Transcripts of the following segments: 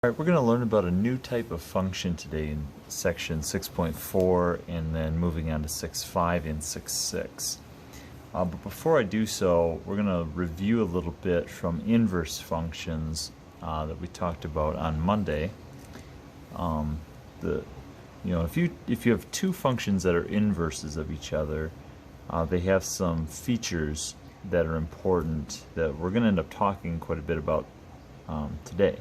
All right, we're going to learn about a new type of function today in section 6.4 and then moving on to 6.5 and 6.6. But before I do so, we're going to review a little bit from inverse functions that we talked about on Monday. If you have two functions that are inverses of each other, they have some features that are important that we're going to end up talking quite a bit about today.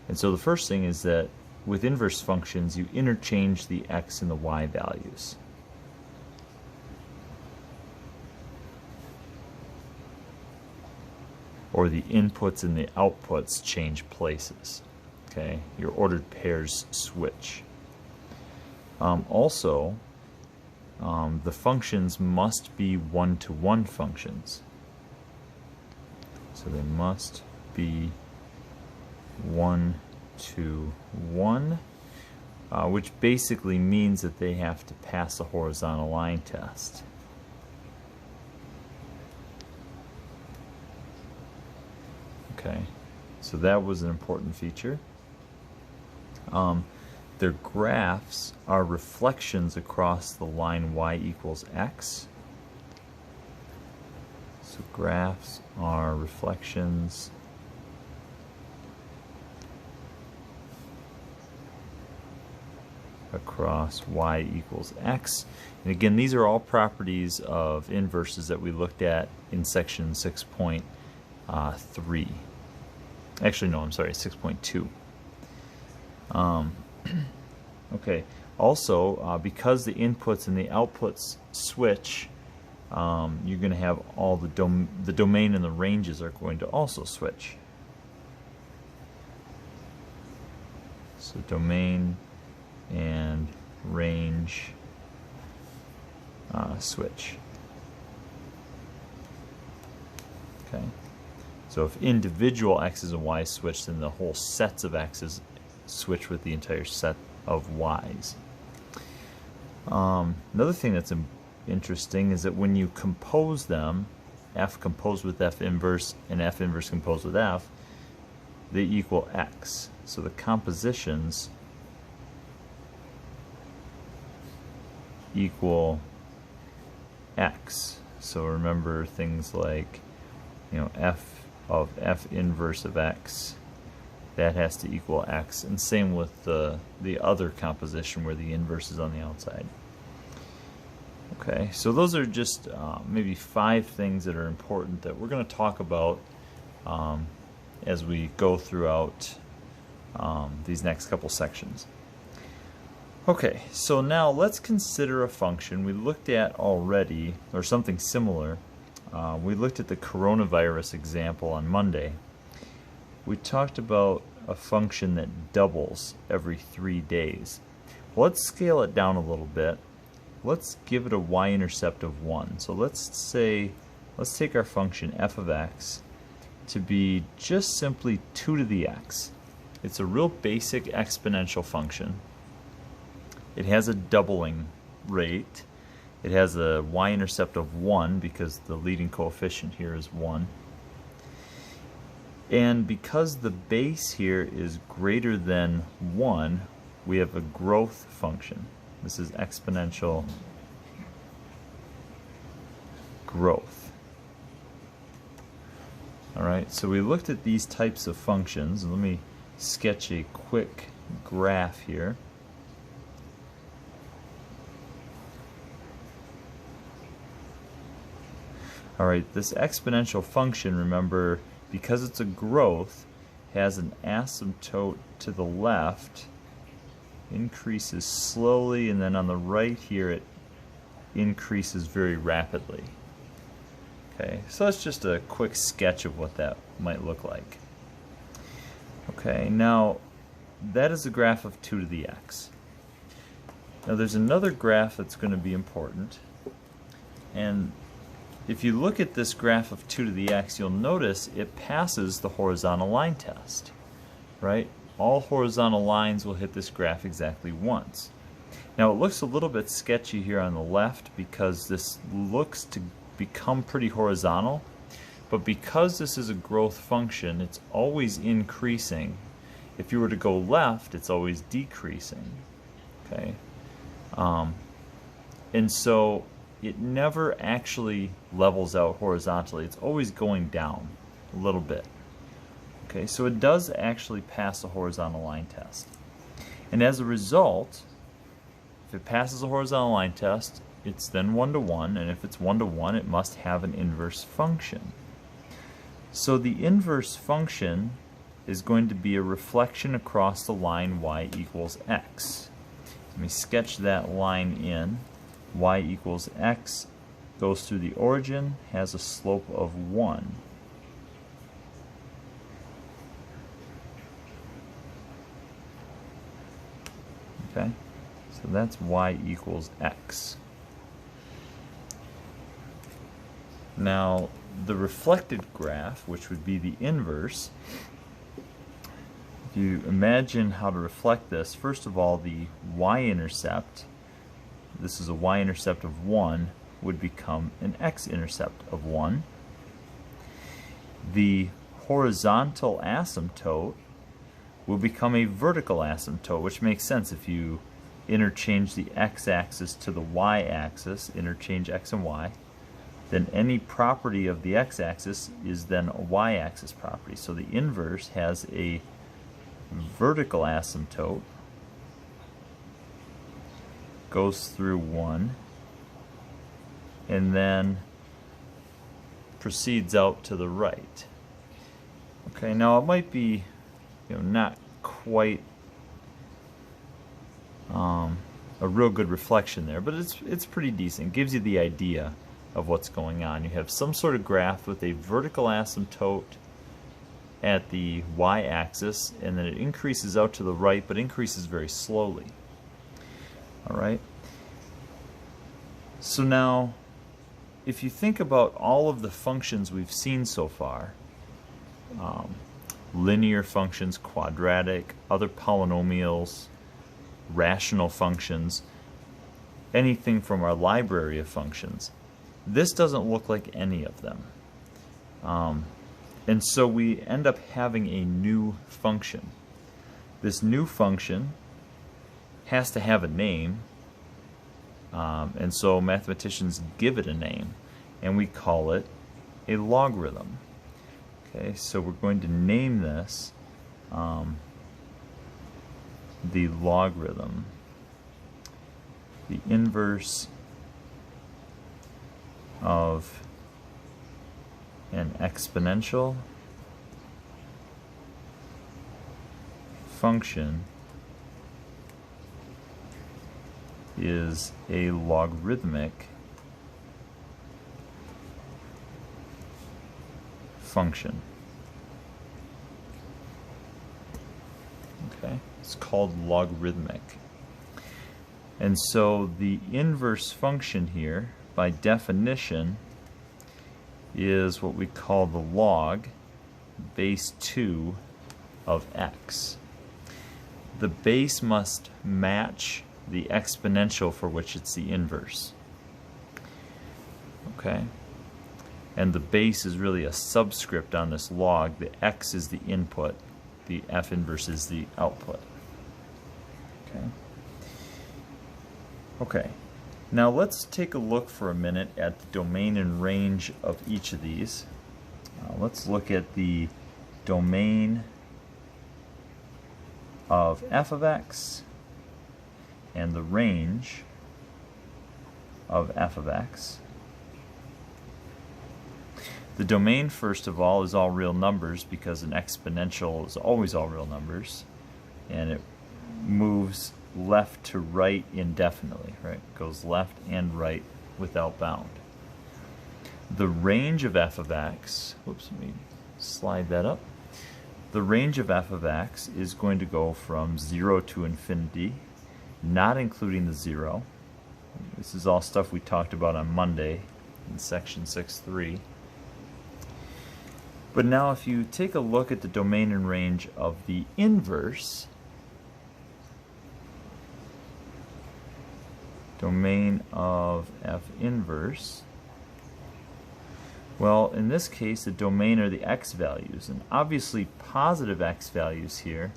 And so the first thing is that with inverse functions, you interchange the x and the y values. Or the inputs and the outputs change places. Okay, your ordered pairs switch. Also, the functions must be one-to-one functions. So they must be 1 to 1, which basically means that they have to pass a horizontal line test. Okay, so that was an important feature. Their graphs are reflections across the line y equals x. So graphs are reflections across y equals x. And again, these are all properties of inverses that we looked at in section 6.3. Actually, no, I'm sorry, 6.2. Okay, also, because the inputs and the outputs switch, you're going to have all the domain and the ranges are going to also switch. So domain and range switch. Okay, so if individual x's and y's switch, then the whole sets of x's switch with the entire set of y's. Another thing that's interesting is that when you compose them, f composed with f inverse and f inverse composed with f, they equal x. So the compositions equal x. So remember things like, f of f inverse of x, that has to equal x, and same with the other composition where the inverse is on the outside. Okay, so those are just maybe 5 things that are important that we're going to talk about as we go throughout these next couple sections. Okay, so now let's consider a function we looked at already, or something similar. We looked at the coronavirus example on Monday. We talked about a function that doubles every 3 days. Well, let's scale it down a little bit. Let's give it a y-intercept of 1. So let's take our function f of x to be just simply 2 to the x. It's a real basic exponential function. It has a doubling rate. It has a y-intercept of 1 because the leading coefficient here is 1. And because the base here is greater than 1, we have a growth function. This is exponential growth. Alright, so we looked at these types of functions. Let me sketch a quick graph here. Alright, this exponential function, remember, because it's a growth, has an asymptote to the left, increases slowly, and then on the right here it increases very rapidly. Okay, so that's just a quick sketch of what that might look like. Okay, now that is the graph of 2 to the x. Now there's another graph that's going to be important, and if you look at this graph of 2 to the x, you'll notice it passes the horizontal line test, right? All horizontal lines will hit this graph exactly once. Now it looks a little bit sketchy here on the left because this looks to become pretty horizontal, but because this is a growth function, it's always increasing, If you were to go left, it's always decreasing. Okay, and so it never actually levels out horizontally. It's always going down a little bit. Okay, so it does actually pass the horizontal line test. And as a result, if it passes the horizontal line test, it's then 1 to 1, and if it's 1 to 1, it must have an inverse function. So the inverse function is going to be a reflection across the line y equals x. Let me sketch that line in. Y equals x goes through the origin, has a slope of 1. Okay, so that's y equals x. Now, the reflected graph, which would be the inverse, if you imagine how to reflect this, first of all, the y-intercept, this is a y-intercept of 1, would become an x-intercept of 1. The horizontal asymptote will become a vertical asymptote, which makes sense if you interchange the x-axis to the y-axis, interchange x and y, then any property of the x-axis is then a y-axis property. So the inverse has a vertical asymptote, goes through 1, and then proceeds out to the right. Okay, now it might be, not quite a real good reflection there, but it's pretty decent. It gives you the idea of what's going on. You have some sort of graph with a vertical asymptote at the y-axis, and then it increases out to the right, but increases very slowly. All right. So now, if you think about all of the functions we've seen so far, linear functions, quadratic, other polynomials, rational functions, anything from our library of functions, this doesn't look like any of them. And so we end up having a new function. This new function has to have a name, and so mathematicians give it a name, and we call it a logarithm. Okay, so we're going to name this the logarithm, the inverse of an exponential function is a logarithmic function. Okay, it's called logarithmic. And so the inverse function here, by definition, is what we call the log base 2 of x. The base must match the exponential for which it's the inverse. Okay? And the base is really a subscript on this log. The x is the input. The f inverse is the output. Okay? Okay. Now let's take a look for a minute at the domain and range of each of these. Let's look at the domain of f of x and the range of f of x. The domain, first of all, is all real numbers because an exponential is always all real numbers, and it moves left to right indefinitely, right? It goes left and right without bound. The range of f of x, whoops, let me slide that up. The range of f of x is going to go from 0 to infinity, not including the 0. This is all stuff we talked about on Monday in section 6.3. But now if you take a look at the domain and range of the inverse, domain of f inverse, well, in this case, the domain are the x values, and obviously positive x values here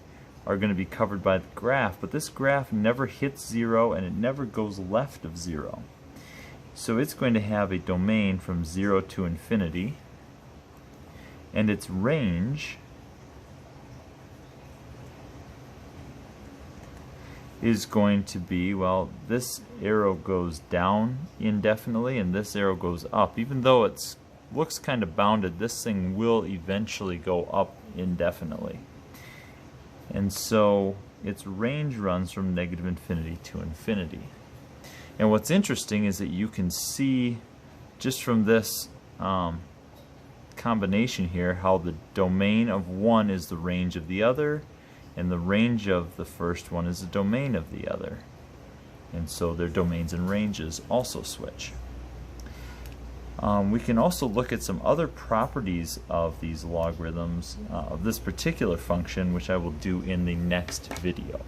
are going to be covered by the graph, but this graph never hits 0 and it never goes left of 0. So it's going to have a domain from 0 to infinity, and its range is going to be, well, this arrow goes down indefinitely and this arrow goes up. Even though it looks kind of bounded, this thing will eventually go up indefinitely. And so its range runs from negative infinity to infinity. And what's interesting is that you can see just from this combination here how the domain of one is the range of the other, and the range of the first one is the domain of the other. And so their domains and ranges also switch. We can also look at some other properties of these logarithms, of this particular function, which I will do in the next video.